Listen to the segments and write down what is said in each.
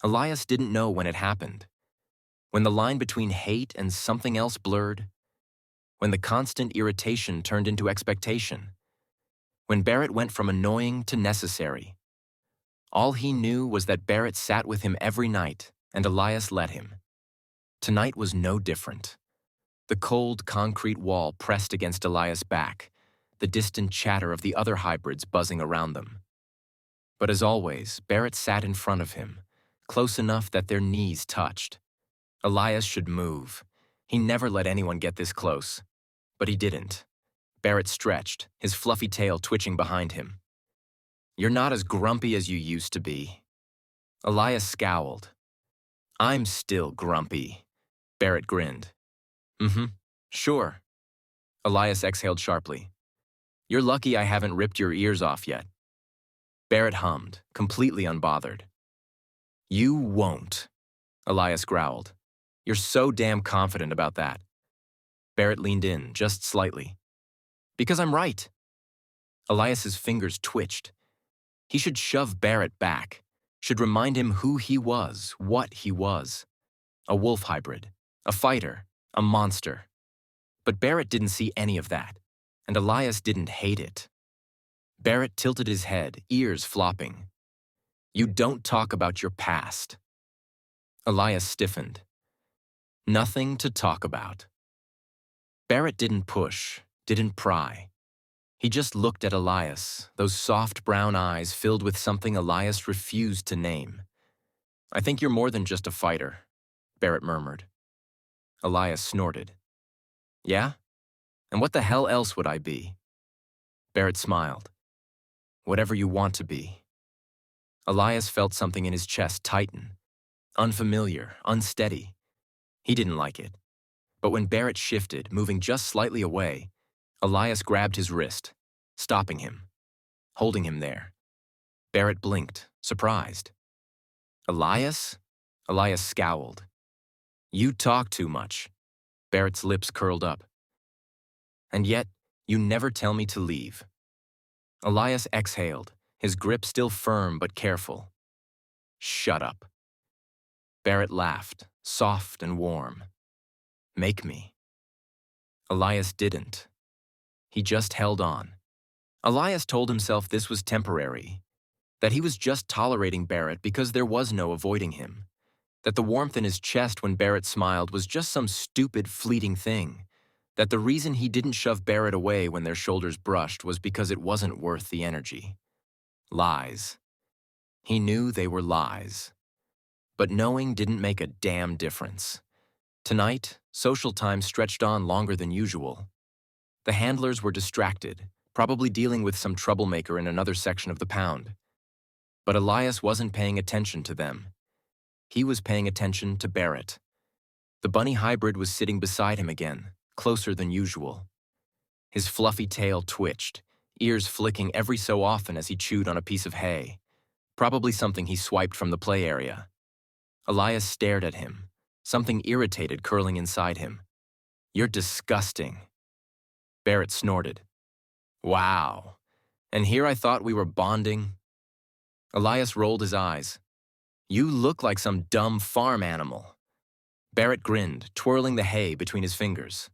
Elias didn't know when it happened. When the line between hate and something else blurred. When the constant irritation turned into expectation. When Barret went from annoying to necessary. All he knew was that Barret sat with him every night, and Elias let him. Tonight was no different. The cold concrete wall pressed against Elias' back, the distant chatter of the other hybrids buzzing around them. But as always, Barret sat in front of him, close enough that their knees touched. Elias should move. He never let anyone get this close. But he didn't. Barret stretched, his fluffy tail twitching behind him. "You're not as grumpy as you used to be." Elias scowled. "I'm still grumpy." Barret grinned. Sure." Elias exhaled sharply. "You're lucky I haven't ripped your ears off yet." Barret hummed, completely unbothered. "You won't," Elias growled. "You're so damn confident about that." Barret leaned in, just slightly. "Because I'm right." Elias's fingers twitched. He should shove Barret back, should remind him who he was, what he was. A wolf hybrid, a fighter, a monster. But Barret didn't see any of that, and Elias didn't hate it. Barret tilted his head, ears flopping. "You don't talk about your past." Elias stiffened. Nothing to talk about. Barret didn't push, didn't pry. He just looked at Elias, those soft brown eyes filled with something Elias refused to name. "I think you're more than just a fighter," Barret murmured. Elias snorted. "Yeah? And what the hell else would I be?" Barret smiled. "Whatever you want to be." Elias felt something in his chest tighten. Unfamiliar, unsteady. He didn't like it. But when Barret shifted, moving just slightly away, Elias grabbed his wrist, stopping him, holding him there. Barret blinked, surprised. "Elias?" Elias scowled. "You talk too much." Barrett's lips curled up. "And yet, you never tell me to leave." Elias exhaled, his grip still firm but careful. "Shut up." Barret laughed, soft and warm. "Make me." Elias didn't. He just held on. Elias told himself this was temporary, that he was just tolerating Barret because there was no avoiding him, that the warmth in his chest when Barret smiled was just some stupid, fleeting thing, that the reason he didn't shove Barret away when their shoulders brushed was because it wasn't worth the energy. Lies. He knew they were lies. But knowing didn't make a damn difference. Tonight, social time stretched on longer than usual. The handlers were distracted, probably dealing with some troublemaker in another section of the pound. But Elias wasn't paying attention to them. He was paying attention to Barret. The bunny hybrid was sitting beside him again, closer than usual. His fluffy tail twitched, ears flicking every so often as he chewed on a piece of hay, probably something he swiped from the play area. Elias stared at him, something irritated curling inside him. "You're disgusting." Barret snorted. "Wow. And here I thought we were bonding." Elias rolled his eyes. "You look like some dumb farm animal." Barret grinned, twirling the hay between his fingers.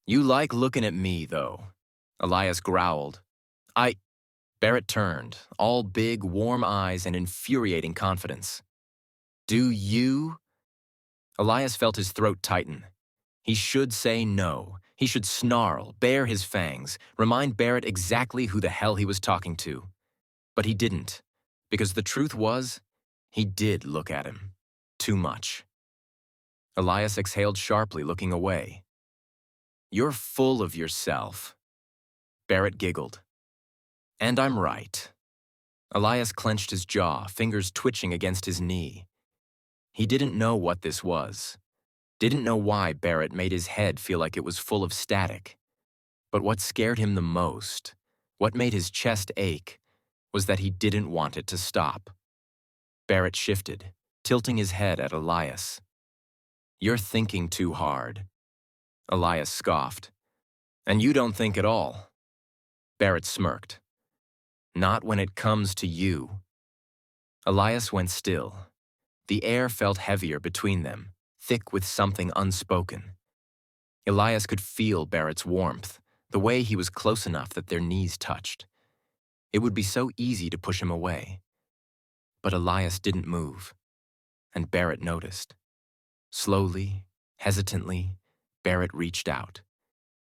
"You like looking at me, though." Elias growled. Barret turned, all big, warm eyes and infuriating confidence. "Do you?" Elias felt his throat tighten. He should say no. He should snarl, bare his fangs, remind Barret exactly who the hell he was talking to. But he didn't, because the truth was, he did look at him. Too much. Elias exhaled sharply, looking away. "You're full of yourself." Barret giggled. "And I'm right." Elias clenched his jaw, fingers twitching against his knee. He didn't know what this was. Didn't know why Barret made his head feel like it was full of static. But what scared him the most, what made his chest ache, was that he didn't want it to stop. Barret shifted, tilting his head at Elias. "You're thinking too hard." Elias scoffed. "And you don't think at all." Barret smirked. "Not when it comes to you." Elias went still. The air felt heavier between them, thick with something unspoken. Elias could feel Barret's warmth, the way he was close enough that their knees touched. It would be so easy to push him away. But Elias didn't move, and Barret noticed. Slowly, hesitantly, Barret reached out.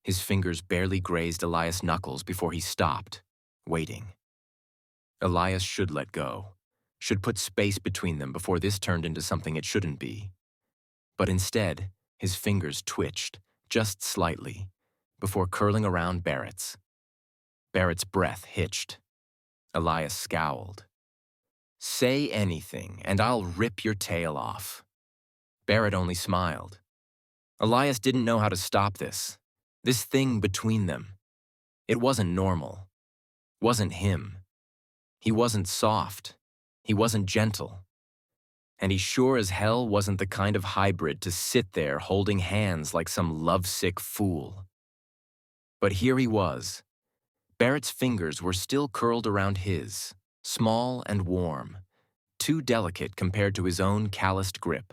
His fingers barely grazed Elias' knuckles before he stopped, waiting. Elias should let go, should put space between them before this turned into something it shouldn't be. But instead, his fingers twitched, just slightly, before curling around Barret's. Barret's breath hitched. Elias scowled. "Say anything, and I'll rip your tail off." Barret only smiled. Elias didn't know how to stop this thing between them. It wasn't normal. Wasn't him. He wasn't soft. He wasn't gentle. And he sure as hell wasn't the kind of hybrid to sit there holding hands like some lovesick fool. But here he was. Barret's fingers were still curled around his, small and warm, too delicate compared to his own calloused grip.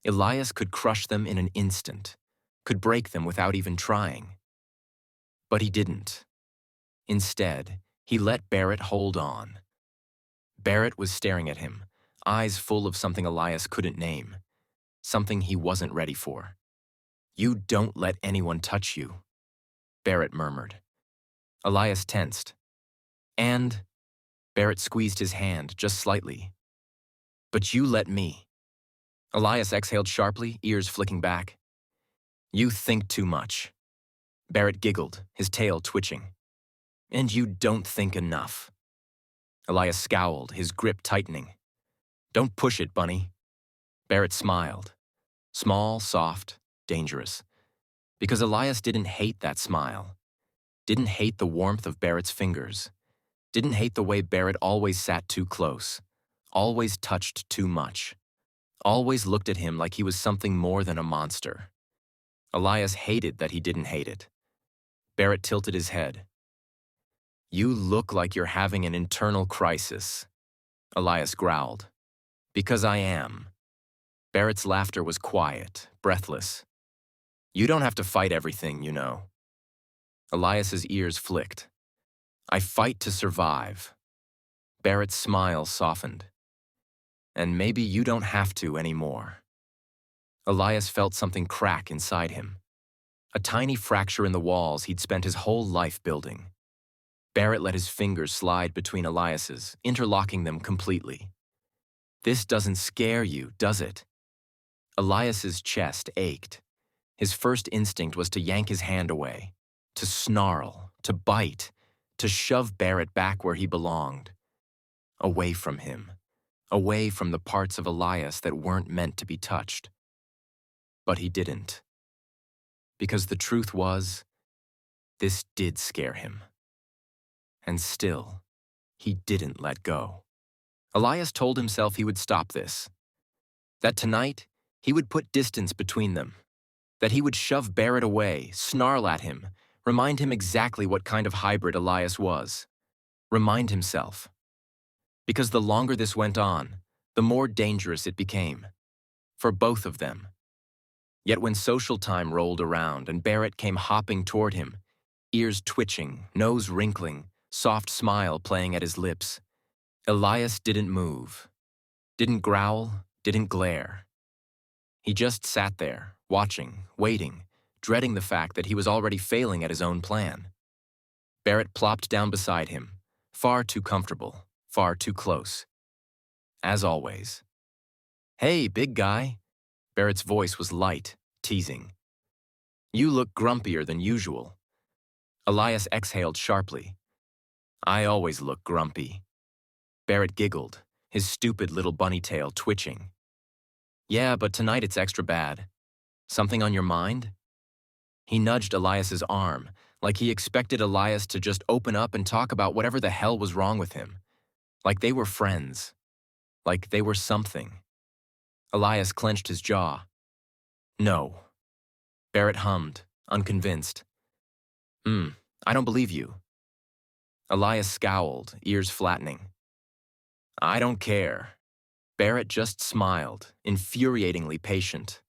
Elias could crush them in an instant, could break them without even trying. But he didn't. Instead, he let Barret hold on. Barret was staring at him, eyes full of something Elias couldn't name, something he wasn't ready for. "You don't let anyone touch you," Barret murmured. Elias tensed. "And?" Barret squeezed his hand just slightly. "But you let me." Elias exhaled sharply, ears flicking back. "You think too much." Barret giggled, his tail twitching. "And you don't think enough." Elias scowled, his grip tightening. "Don't push it, Bunny." Barret smiled. Small, soft, dangerous. Because Elias didn't hate that smile. Didn't hate the warmth of Barret's fingers. Didn't hate the way Barret always sat too close. Always touched too much. Always looked at him like he was something more than a monster. Elias hated that he didn't hate it. Barret tilted his head. "You look like you're having an internal crisis," Elias growled. "Because I am." Barret's laughter was quiet, breathless. "You don't have to fight everything, you know." Elias's ears flicked. "I fight to survive." Barret's smile softened. "And maybe you don't have to anymore." Elias felt something crack inside him. A tiny fracture in the walls he'd spent his whole life building. Barret let his fingers slide between Elias's, interlocking them completely. "This doesn't scare you, does it?" Elias's chest ached. His first instinct was to yank his hand away, to snarl, to bite, to shove Barret back where he belonged. Away from him. Away from the parts of Elias that weren't meant to be touched. But he didn't. Because the truth was, this did scare him. And still, he didn't let go. Elias told himself he would stop this. That tonight, he would put distance between them. That he would shove Barret away, snarl at him, remind him exactly what kind of hybrid Elias was. Remind himself. Because the longer this went on, the more dangerous it became. For both of them. Yet when social time rolled around and Barret came hopping toward him, ears twitching, nose wrinkling, soft smile playing at his lips, Elias didn't move. Didn't growl, didn't glare. He just sat there, watching, waiting, dreading the fact that he was already failing at his own plan. Barret plopped down beside him, far too comfortable, far too close. As always. "Hey, big guy." Barret's voice was light, teasing. "You look grumpier than usual." Elias exhaled sharply. "I always look grumpy." Barret giggled, his stupid little bunny tail twitching. "Yeah, but tonight it's extra bad. Something on your mind?" He nudged Elias's arm, like he expected Elias to just open up and talk about whatever the hell was wrong with him. Like they were friends. Like they were something. Elias clenched his jaw. "No." Barret hummed, unconvinced. I don't believe you." Elias scowled, ears flattening. "I don't care." Barret just smiled, infuriatingly patient.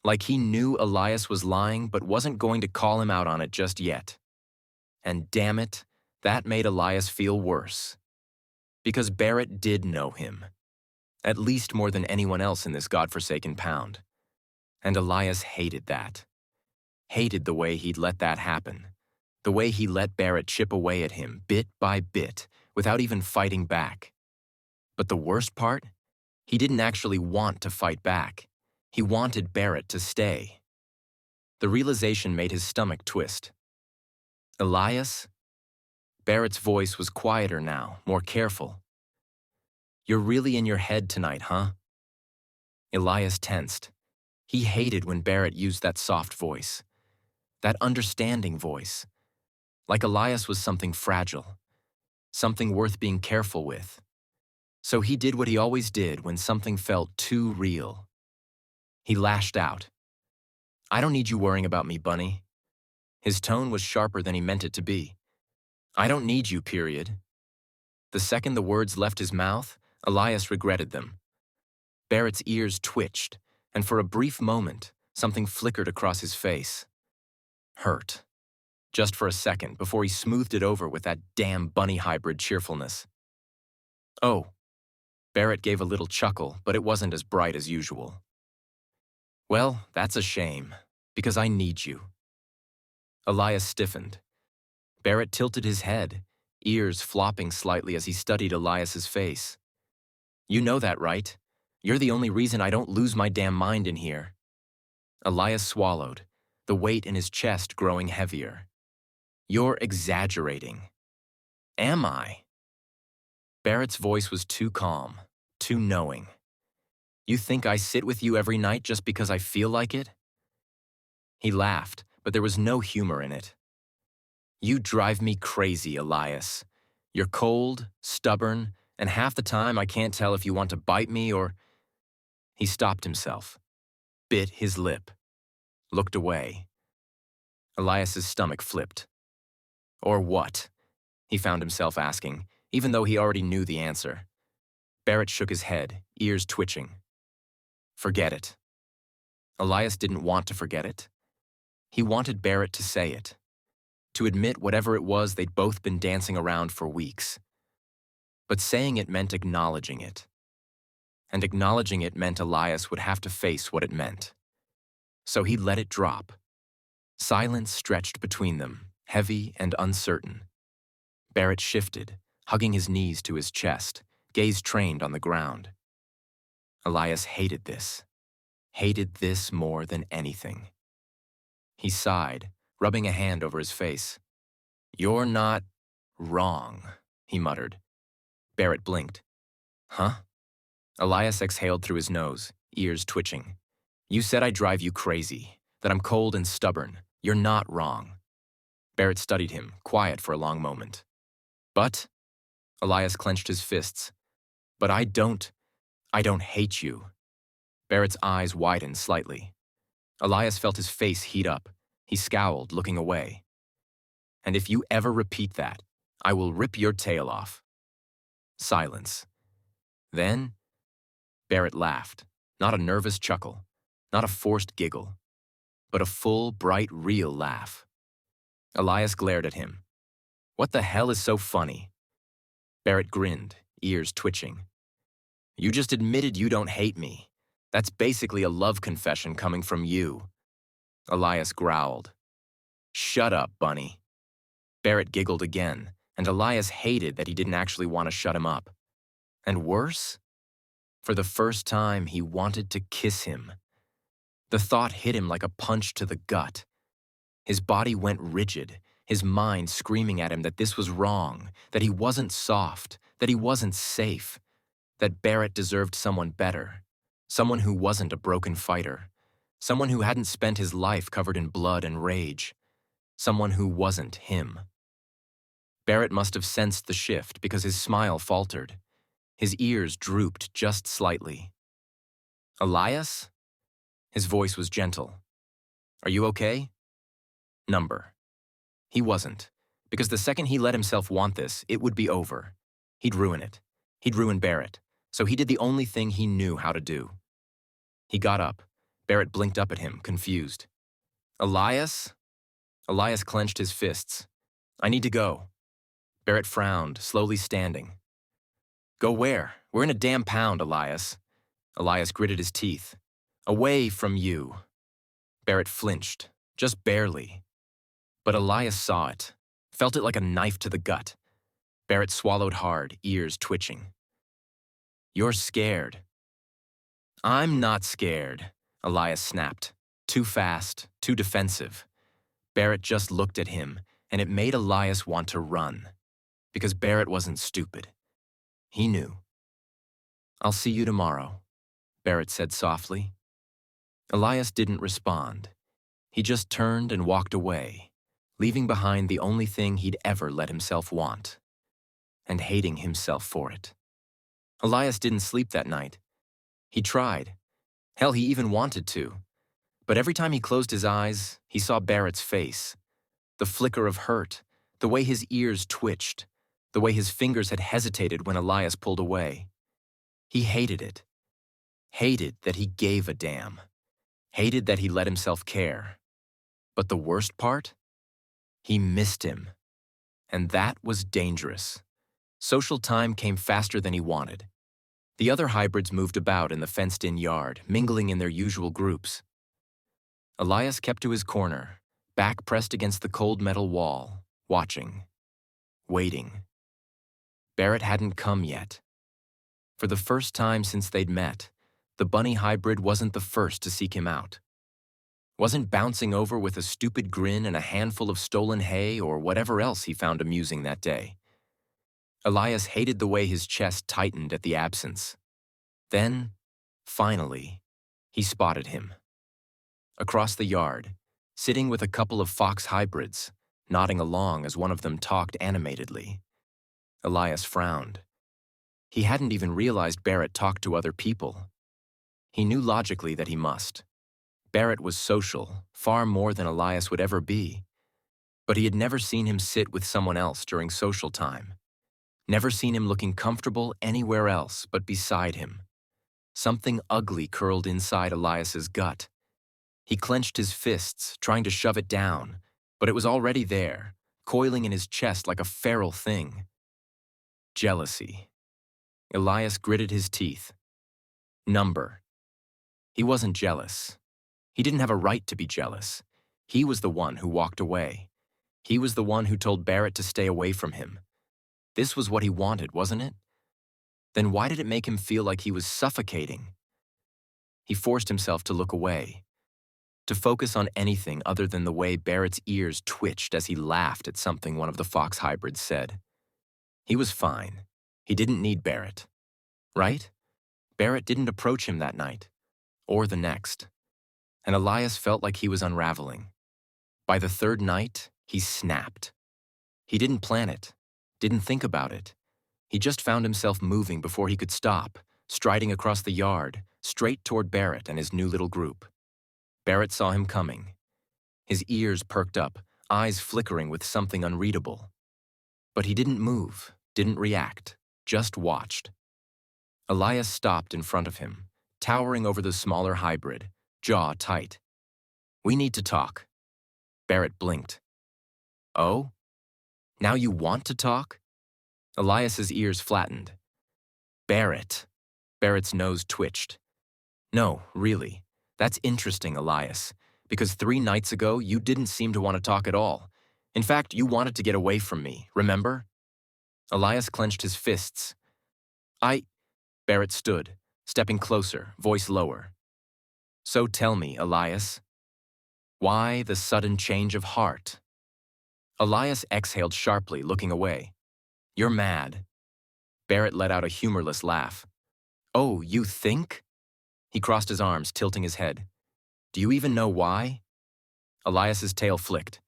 Like he knew Elias was lying but wasn't going to call him out on it just yet. And damn it, that made Elias feel worse. Because Barret did know him. At least more than anyone else in this godforsaken pound. And Elias hated that. Hated the way he'd let that happen. The way he let Barret chip away at him, bit by bit, without even fighting back. But the worst part? He didn't actually want to fight back. He wanted Barret to stay. The realization made his stomach twist. Elias? Barret's voice was quieter now, more careful. You're really in your head tonight, huh? Elias tensed. He hated when Barret used that soft voice. That understanding voice. Like Elias was something fragile. Something worth being careful with. So he did what he always did when something felt too real. He lashed out. I don't need you worrying about me, Bunny. His tone was sharper than he meant it to be. I don't need you, period. The second the words left his mouth, Elias regretted them. Barret's ears twitched, and for a brief moment, something flickered across his face. Hurt. Just for a second, before he smoothed it over with that damn bunny hybrid cheerfulness. Oh. Barret gave a little chuckle, but it wasn't as bright as usual. Well, that's a shame, because I need you. Elias stiffened. Barret tilted his head, ears flopping slightly as he studied Elias's face. You know that, right? You're the only reason I don't lose my damn mind in here. Elias swallowed, the weight in his chest growing heavier. You're exaggerating. Am I? Barret's voice was too calm, too knowing. You think I sit with you every night just because I feel like it? He laughed, but there was no humor in it. You drive me crazy, Elias. You're cold, stubborn, and half the time I can't tell if you want to bite me or... He stopped himself, bit his lip, looked away. Elias's stomach flipped. Or what? He found himself asking, even though he already knew the answer. Barret shook his head, ears twitching. Forget it. Elias didn't want to forget it. He wanted Barret to say it, to admit whatever it was they'd both been dancing around for weeks. But saying it meant acknowledging it. And acknowledging it meant Elias would have to face what it meant. So he let it drop. Silence stretched between them, heavy and uncertain. Barret shifted, hugging his knees to his chest, gaze trained on the ground. Elias hated this more than anything. He sighed, rubbing a hand over his face. You're not wrong, he muttered. Barret blinked. Huh? Elias exhaled through his nose, ears twitching. You said I drive you crazy, that I'm cold and stubborn. You're not wrong. Barret studied him, quiet for a long moment. But? Elias clenched his fists. But I don't hate you. Barret's eyes widened slightly. Elias felt his face heat up. He scowled, looking away. And if you ever repeat that, I will rip your tail off. Silence. Then, Barret laughed, not a nervous chuckle, not a forced giggle, but a full, bright, real laugh. Elias glared at him. What the hell is so funny? Barret grinned, ears twitching. You just admitted you don't hate me. That's basically a love confession coming from you. Elias growled. Shut up, Bunny. Barret giggled again, and Elias hated that he didn't actually want to shut him up. And worse? For the first time, he wanted to kiss him. The thought hit him like a punch to the gut. His body went rigid, his mind screaming at him that this was wrong, that he wasn't soft, that he wasn't safe, that Barret deserved someone better, someone who wasn't a broken fighter, someone who hadn't spent his life covered in blood and rage, someone who wasn't him. Barret must have sensed the shift because his smile faltered. His ears drooped just slightly. Elias? His voice was gentle. Are you okay? Number. He wasn't, because the second he let himself want this, it would be over. He'd ruin it. He'd ruin Barret. So he did the only thing he knew how to do. He got up. Barret blinked up at him, confused. Elias? Elias clenched his fists. I need to go. Barret frowned, slowly standing. Go where? We're in a damn pound, Elias. Elias gritted his teeth. Away from you. Barret flinched, just barely. But Elias saw it, felt it like a knife to the gut. Barret swallowed hard, ears twitching. You're scared. I'm not scared, Elias snapped. Too fast, too defensive. Barret just looked at him, and it made Elias want to run. Because Barret wasn't stupid. He knew. I'll see you tomorrow, Barret said softly. Elias didn't respond. He just turned and walked away, leaving behind the only thing he'd ever let himself want, and hating himself for it. Elias didn't sleep that night. He tried. Hell, he even wanted to. But every time he closed his eyes, he saw Barret's face. The flicker of hurt, the way his ears twitched, the way his fingers had hesitated when Elias pulled away. He hated it. Hated that he gave a damn. Hated that he let himself care. But the worst part? He missed him. And that was dangerous. Social time came faster than he wanted. The other hybrids moved about in the fenced-in yard, mingling in their usual groups. Elias kept to his corner, back pressed against the cold metal wall, watching, waiting. Barret hadn't come yet. For the first time since they'd met, the bunny hybrid wasn't the first to seek him out. Wasn't bouncing over with a stupid grin and a handful of stolen hay or whatever else he found amusing that day. Elias hated the way his chest tightened at the absence. Then, finally, he spotted him. Across the yard, sitting with a couple of fox hybrids, nodding along as one of them talked animatedly. Elias frowned. He hadn't even realized Barret talked to other people. He knew logically that he must. Barret was social, far more than Elias would ever be. But he had never seen him sit with someone else during social time. Never seen him looking comfortable anywhere else but beside him. Something ugly curled inside Elias's gut. He clenched his fists, trying to shove it down, but it was already there, coiling in his chest like a feral thing. Jealousy. Elias gritted his teeth. Number. He wasn't jealous. He didn't have a right to be jealous. He was the one who walked away. He was the one who told Barret to stay away from him. This was what he wanted, wasn't it? Then why did it make him feel like he was suffocating? He forced himself to look away, to focus on anything other than the way Barret's ears twitched as he laughed at something one of the fox hybrids said. He was fine. He didn't need Barret. Right? Barret didn't approach him that night, or the next. And Elias felt like he was unraveling. By the third night, he snapped. He didn't plan it, didn't think about it. He just found himself moving before he could stop, striding across the yard, straight toward Barret and his new little group. Barret saw him coming. His ears perked up, eyes flickering with something unreadable. But he didn't move, didn't react, just watched. Elias stopped in front of him, towering over the smaller hybrid, jaw tight. We need to talk. Barret blinked. Oh? Now you want to talk? Elias's ears flattened. Barret. Barret's nose twitched. No, really. That's interesting, Elias, because 3 nights ago you didn't seem to want to talk at all. In fact, you wanted to get away from me, remember? Elias clenched his fists. Barret stood, stepping closer, voice lower. So tell me, Elias, why the sudden change of heart? Elias exhaled sharply, looking away. You're mad. Barret let out a humorless laugh. Oh, you think? He crossed his arms, tilting his head. Do you even know why? Elias's tail flicked.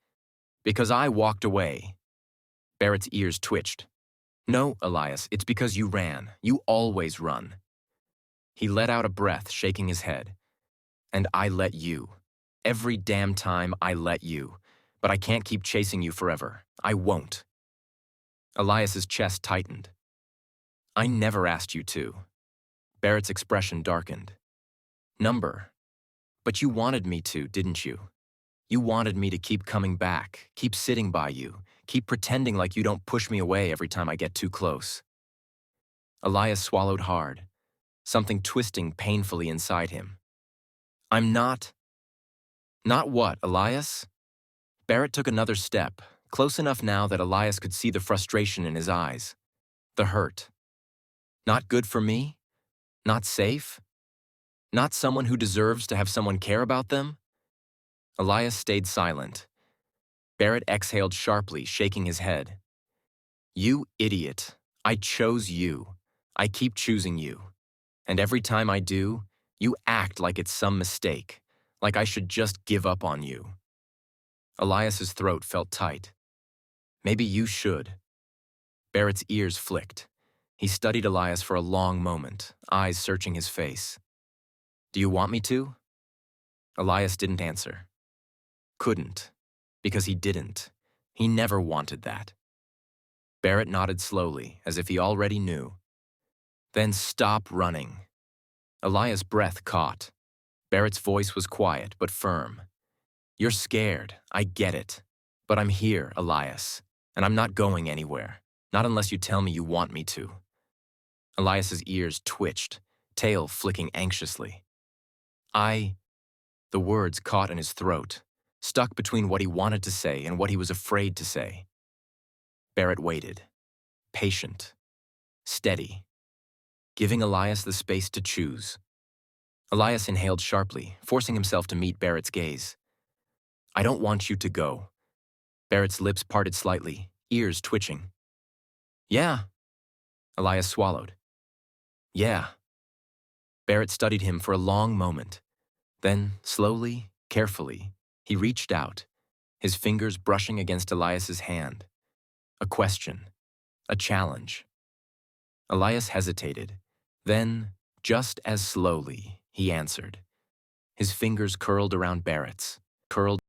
Because I walked away. Barret's ears twitched. No, Elias, it's because you ran. You always run. He let out a breath, shaking his head. And I let you. Every damn time I let you. But I can't keep chasing you forever. I won't. Elias's chest tightened. I never asked you to. Barrett's expression darkened. Number. But you wanted me to, didn't you? You wanted me to keep coming back, keep sitting by you, keep pretending like you don't push me away every time I get too close. Elias swallowed hard, something twisting painfully inside him. I'm not. Not what, Elias? Barret took another step, close enough now that Elias could see the frustration in his eyes. The hurt. Not good for me? Not safe? Not someone who deserves to have someone care about them? Elias stayed silent. Barret exhaled sharply, shaking his head. You idiot. I chose you. I keep choosing you. And every time I do, you act like it's some mistake, like I should just give up on you. Elias's throat felt tight. Maybe you should. Barret's ears flicked. He studied Elias for a long moment, eyes searching his face. Do you want me to? Elias didn't answer. Couldn't, because he didn't. He never wanted that. Barret nodded slowly, as if he already knew. Then stop running. Elias' breath caught. Barret's voice was quiet but firm. You're scared, I get it. But I'm here, Elias, and I'm not going anywhere, not unless you tell me you want me to. Elias's ears twitched, tail flicking anxiously. The words caught in his throat, stuck between what he wanted to say and what he was afraid to say. Barret waited, patient, steady, giving Elias the space to choose. Elias inhaled sharply, forcing himself to meet Barret's gaze. I don't want you to go. Barret's lips parted slightly, ears twitching. Yeah. Elias swallowed. Yeah. Barret studied him for a long moment. Then, slowly, carefully, he reached out, his fingers brushing against Elias's hand. A question. A challenge. Elias hesitated. Then, just as slowly, he answered. His fingers curled around Barret's, curled